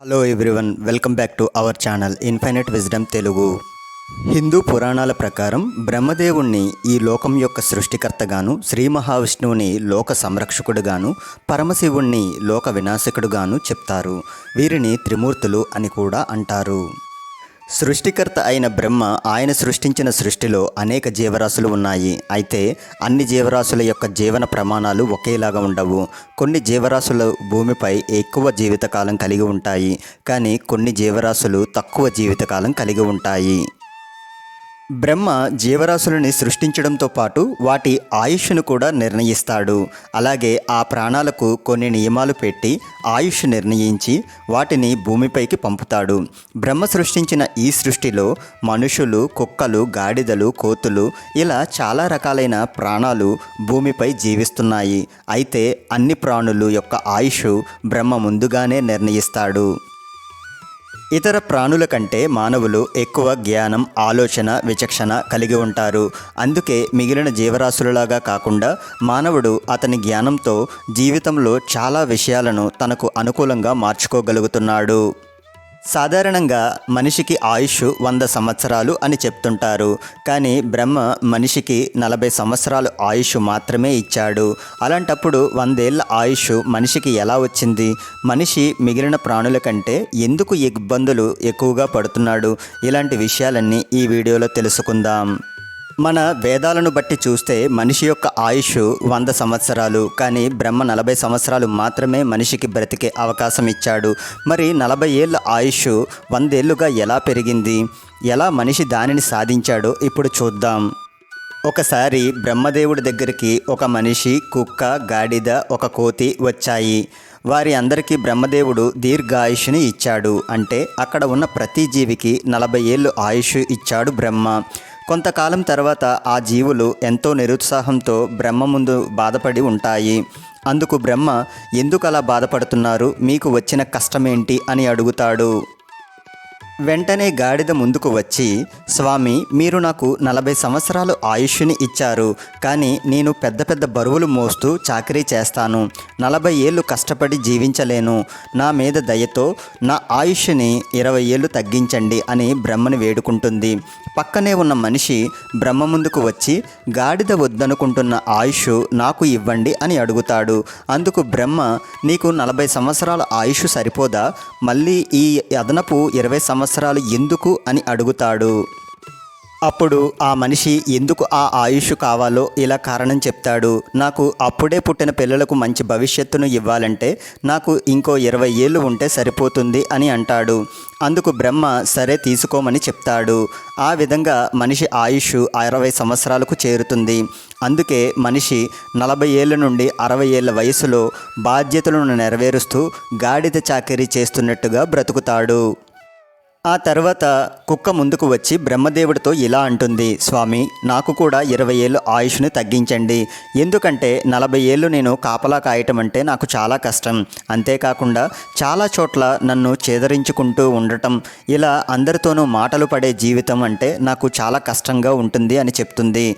Hello everyone, welcome back to our channel infinite wisdom Telugu. Hindu పురాణాల ప్రకారం బ్రహ్మదేవుణ్ణి ఈ లోకం యొక్క సృష్టికర్తగాను, శ్రీ మహావిష్ణువుని లోక సంరక్షకుడుగాను, పరమశివుణ్ణి లోక వినాశకుడుగాను చెప్తారు. వీరిని త్రిమూర్తులు అని కూడా అంటారు. సృష్టికర్త అయిన బ్రహ్మ ఆయన సృష్టించిన సృష్టిలో అనేక జీవరాశులు ఉన్నాయి. అయితే అన్ని జీవరాశుల యొక్క జీవన ప్రమాణాలు ఒకేలాగా ఉండవు. కొన్ని జీవరాశులు భూమిపై ఎక్కువ జీవితకాలం కలిగి ఉంటాయి, కానీ కొన్ని జీవరాశులు తక్కువ జీవితకాలం కలిగి ఉంటాయి. బ్రహ్మ జీవరాశులని సృష్టించడంతో పాటు వాటి ఆయుష్ను కూడా నిర్ణయిస్తాడు. అలాగే ఆ ప్రాణాలకు కొన్ని నియమాలు పెట్టి ఆయుష్ నిర్ణయించి వాటిని భూమిపైకి పంపుతాడు. బ్రహ్మ సృష్టించిన ఈ సృష్టిలో మనుషులు, కుక్కలు, గాడిదలు, కోతులు ఇలా చాలా రకాలైన ప్రాణాలు భూమిపై జీవిస్తున్నాయి. అయితే అన్ని ప్రాణులు యొక్క ఆయుష్ బ్రహ్మ ముందుగానే నిర్ణయిస్తాడు. ఇతర ప్రాణుల కంటే మానవులు ఎక్కువ జ్ఞానం, ఆలోచన, విచక్షణ కలిగి ఉంటారు. అందుకే మిగిలిన జీవరాశులలాగా కాకుండా మానవుడు అతని జ్ఞానంతో జీవితంలో చాలా విషయాలను తనకు అనుకూలంగా మార్చుకోగలుగుతున్నాడు. సాధారణంగా మనిషికి ఆయుష్ 100 సంవత్సరాలు అని చెప్తుంటారు, కానీ బ్రహ్మ మనిషికి 40 సంవత్సరాలు ఆయుష్ మాత్రమే ఇచ్చాడు. అలాంటప్పుడు 100 ఏళ్ల ఆయుష్ మనిషికి ఎలా వచ్చింది? మనిషి మిగిలిన ప్రాణుల కంటే ఎందుకు ఇబ్బందులు ఎక్కువగా పడుతున్నాడు? ఇలాంటి విషయాలన్నీ ఈ వీడియోలో తెలుసుకుందాం. మన వేదాలను బట్టి చూస్తే మనిషి యొక్క ఆయుష్ 100 సంవత్సరాలు, కానీ బ్రహ్మ 40 సంవత్సరాలు మాత్రమే మనిషికి బ్రతికే అవకాశం ఇచ్చాడు. మరి 40 ఏళ్ళ ఆయుష్ 100 ఏళ్ళుగా ఎలా పెరిగింది? ఎలా మనిషి దానిని సాధించాడో ఇప్పుడు చూద్దాం. ఒకసారి బ్రహ్మదేవుడి దగ్గరికి ఒక మనిషి, కుక్క, గాడిద, ఒక కోతి వచ్చాయి. వారి అందరికీ బ్రహ్మదేవుడు దీర్ఘాయుష్ని ఇచ్చాడు. అంటే అక్కడ ఉన్న ప్రతి జీవికి 40 ఏళ్ళు ఆయుష్ ఇచ్చాడు బ్రహ్మ. కొంతకాలం తర్వాత ఆ జీవులు ఎంతో నిరుత్సాహంతో బ్రహ్మ ముందు బాధపడి ఉంటాయి. అందుకు బ్రహ్మ, ఎందుకు అలా బాధపడుతున్నారు? మీకు వచ్చిన కష్టమేంటి అని అడుగుతాడు. వెంటనే గాడిద ముందుకు వచ్చి, స్వామి, మీరు నాకు 40 సంవత్సరాలు ఆయుష్ని ఇచ్చారు, కానీ నేను పెద్ద పెద్ద బరువులు మోస్తూ చాకరీ చేస్తాను. 40 ఏళ్ళు కష్టపడి జీవించలేను. నా మీద దయతో నా ఆయుష్ని 20 ఏళ్ళు తగ్గించండి అని బ్రహ్మని వేడుకుంటుంది. పక్కనే ఉన్న మనిషి బ్రహ్మ ముందుకు వచ్చి, గాడిద వద్దనుకుంటున్న ఆయుష్ నాకు ఇవ్వండి అని అడుగుతాడు. అందుకు బ్రహ్మ, నీకు 40 సంవత్సరాల ఆయుష్ సరిపోదా? మళ్ళీ ఈ అదనపు 20 సంవత్సరాలు ఎందుకు అని అడుగుతాడు. అప్పుడు ఆ మనిషి ఎందుకు ఆ ఆయుష్ కావాలో ఇలా కారణం చెప్తాడు. నాకు అప్పుడే పుట్టిన పిల్లలకు మంచి భవిష్యత్తును ఇవ్వాలంటే నాకు ఇంకో 20 ఏళ్ళు ఉంటే సరిపోతుంది అని అంటాడు. అందుకు బ్రహ్మ సరే తీసుకోమని చెప్తాడు. ఆ విధంగా మనిషి ఆయుష్ 60 సంవత్సరాలకు చేరుతుంది. అందుకే మనిషి 40 ఏళ్ళ నుండి 60 ఏళ్ళ వయసులో బాధ్యతలను నెరవేరుస్తూ గాడిద చాకరీ చేస్తున్నట్టుగా బ్రతుకుతాడు. ఆ తర్వాత కుక్క ముందుకు వచ్చి బ్రహ్మదేవుడితో ఇలా అంటుంది, స్వామి, నాకు కూడా 20 ఏళ్ళు ఆయుష్ని తగ్గించండి. ఎందుకంటే 40 ఏళ్ళు నేను కాపలా కాయటం అంటే నాకు చాలా కష్టం. అంతేకాకుండా చాలా చోట్ల నన్ను చేదరించుకుంటూ ఉండటం, ఇలా అందరితోనూ మాటలు పడే జీవితం అంటే నాకు చాలా కష్టంగా ఉంటుంది అని చెప్తుంది.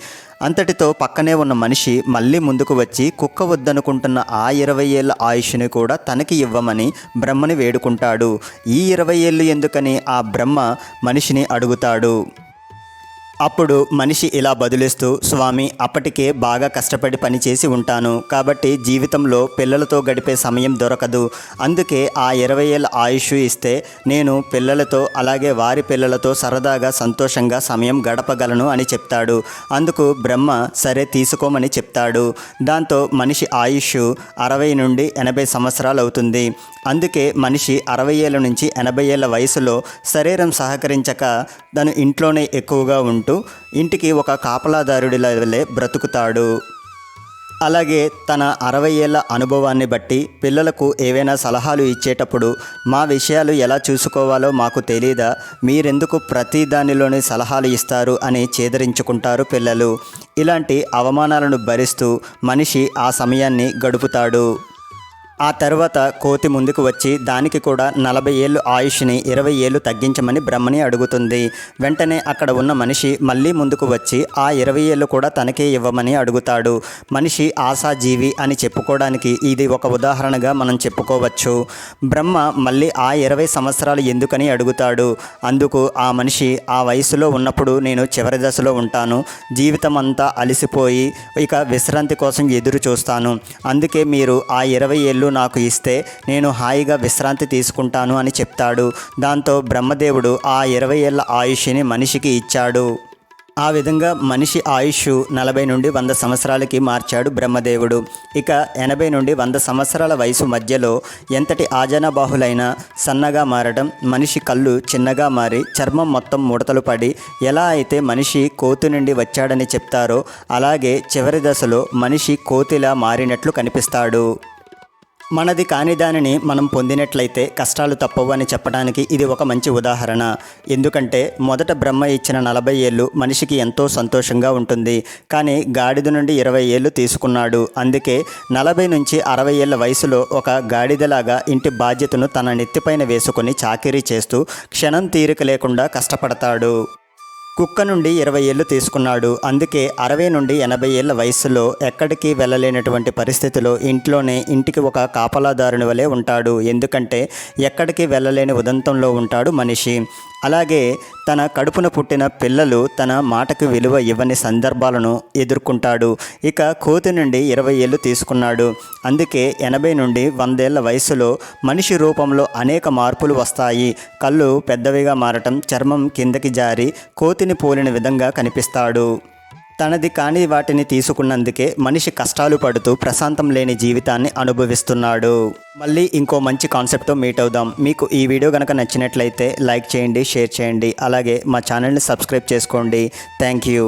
అంతటితో పక్కనే ఉన్న మనిషి మళ్ళీ ముందుకు వచ్చి కుక్క వద్దనుకుంటున్న ఆ 20 ఏళ్ళ ఆయుష్ని కూడా తనకి ఇవ్వమని బ్రహ్మని వేడుకుంటాడు. ఈ 20 ఏళ్ళు ఎందుకని ఆ బ్రహ్మ మనిషిని అడుగుతాడు. అప్పుడు మనిషి ఇలా బదులిస్తూ, స్వామి, అప్పటికే బాగా కష్టపడి పనిచేసి ఉంటాను, కాబట్టి జీవితంలో పిల్లలతో గడిపే సమయం దొరకదు. అందుకే ఆ 20 ఏళ్ళ ఆయుష్ ఇస్తే నేను పిల్లలతో అలాగే వారి పిల్లలతో సరదాగా సంతోషంగా సమయం గడపగలను అని చెప్తాడు. అందుకు బ్రహ్మ సరే తీసుకోమని చెప్తాడు. దాంతో మనిషి ఆయుష్ 60 నుండి 80 సంవత్సరాలు అవుతుంది. అందుకే మనిషి 60 ఏళ్ళ నుంచి 80 ఏళ్ళ వయసులో శరీరం సహకరించక తను ఇంట్లోనే ఎక్కువగా ఉంటూ ఇంటికి ఒక కాపలాదారుడిలా బ్రతుకుతాడు. అలాగే తన 60 ఏళ్ళ అనుభవాన్ని బట్టి పిల్లలకు ఏవైనా సలహాలు ఇచ్చేటప్పుడు, మా విషయాలు ఎలా చూసుకోవాలో మాకు తెలీదా, మీరెందుకు ప్రతి దానిలోనే సలహాలు ఇస్తారు అని చేదరించుకుంటారు పిల్లలు. ఇలాంటి అవమానాలను భరిస్తూ మనిషి ఆ సమయాన్ని గడుపుతాడు. ఆ తర్వాత కోతి ముందుకు వచ్చి దానికి కూడా 40 ఏళ్ళు ఆయుష్ని 20 ఏళ్ళు తగ్గించమని బ్రహ్మని అడుగుతుంది. వెంటనే అక్కడ ఉన్న మనిషి మళ్ళీ ముందుకు వచ్చి ఆ 20 ఏళ్ళు కూడా తనకే ఇవ్వమని అడుగుతాడు. మనిషి ఆశాజీవి అని చెప్పుకోవడానికి ఇది ఒక ఉదాహరణగా మనం చెప్పుకోవచ్చు. బ్రహ్మ మళ్ళీ ఆ 20 సంవత్సరాలు ఎందుకని అడుగుతాడు. అందుకు ఆ మనిషి ఆ వయసులో ఉన్నప్పుడు నేను చివరి దశలో ఉంటాను, జీవితం అంతా అలసిపోయి ఇక విశ్రాంతి కోసం ఎదురు చూస్తాను, అందుకే మీరు ఆ 20 ఏళ్ళు నాకు ఇస్తే నేను హాయిగా విశ్రాంతి తీసుకుంటాను అని చెప్తాడు. దాంతో బ్రహ్మదేవుడు ఆ 20 ఏళ్ల ఆయుష్ని మనిషికి ఇచ్చాడు. ఆ విధంగా మనిషి ఆయుష్ 40 నుండి 100 సంవత్సరాలకి మార్చాడు బ్రహ్మదేవుడు. ఇక 80 నుండి 100 సంవత్సరాల వయసు మధ్యలో ఎంతటి ఆజానబాహులైనా సన్నగా మారడం, మనిషి కళ్ళు చిన్నగా మారి చర్మం మొత్తం ముడతలు పడి ఎలా అయితే మనిషి కోతి నుండి వచ్చాడని చెప్తారో అలాగే చివరి దశలో మనిషి కోతిలా మారినట్లు కనిపిస్తాడు. మనది కాని దానిని మనం పొందినట్లయితే కష్టాలు తప్పవు అని చెప్పడానికి ఇది ఒక మంచి ఉదాహరణ. ఎందుకంటే మొదట బ్రహ్మ ఇచ్చిన 40 ఏళ్ళు మనిషికి ఎంతో సంతోషంగా ఉంటుంది. కానీ గాడిద నుండి 20 ఏళ్ళు తీసుకున్నాడు. అందుకే 40 నుంచి 60 ఏళ్ల వయసులో ఒక గాడిదలాగా ఇంటి బాధ్యతను తన నెత్తిపైన వేసుకొని చాకిరీ చేస్తూ క్షణం తీరిక లేకుండా కష్టపడతాడు. కుక్క నుండి 20 ఏళ్ళు తీసుకున్నాడు. అందుకే 60 నుండి 80 ఏళ్ల వయసులో ఎక్కడికి వెళ్ళలేనటువంటి పరిస్థితిలో ఇంట్లోనే ఇంటికి ఒక కాపలాదారుని వలె ఉంటాడు. ఎందుకంటే ఎక్కడికి వెళ్ళలేని ఉదంతంలో ఉంటాడు మనిషి. అలాగే తన కడుపున పుట్టిన పిల్లలు తన మాటకు విలువ ఇవ్వని సందర్భాలను ఎదుర్కొంటాడు. ఇక కోతి నుండి 20 ఏళ్ళు తీసుకున్నాడు. అందుకే 80 నుండి 100 ఏళ్ల వయసులో మనిషి రూపంలో అనేక మార్పులు వస్తాయి. కళ్ళు పెద్దవిగా మారటం, చర్మం కిందకి జారి కోతిని పోలిన విధంగా కనిపిస్తాడు. తనది కాని వాటిని తీసుకున్నందుకే మనిషి కష్టాలు పడుతూ ప్రశాంతం లేని జీవితాన్ని అనుభవిస్తున్నాడు. మళ్ళీ ఇంకో మంచి కాన్సెప్ట్తో మీట్ అవుదాం. మీకు ఈ వీడియో కనుక నచ్చినట్లయితే లైక్ చేయండి, షేర్ చేయండి, అలాగే మా ఛానల్ని సబ్స్క్రైబ్ చేసుకోండి. Thank you.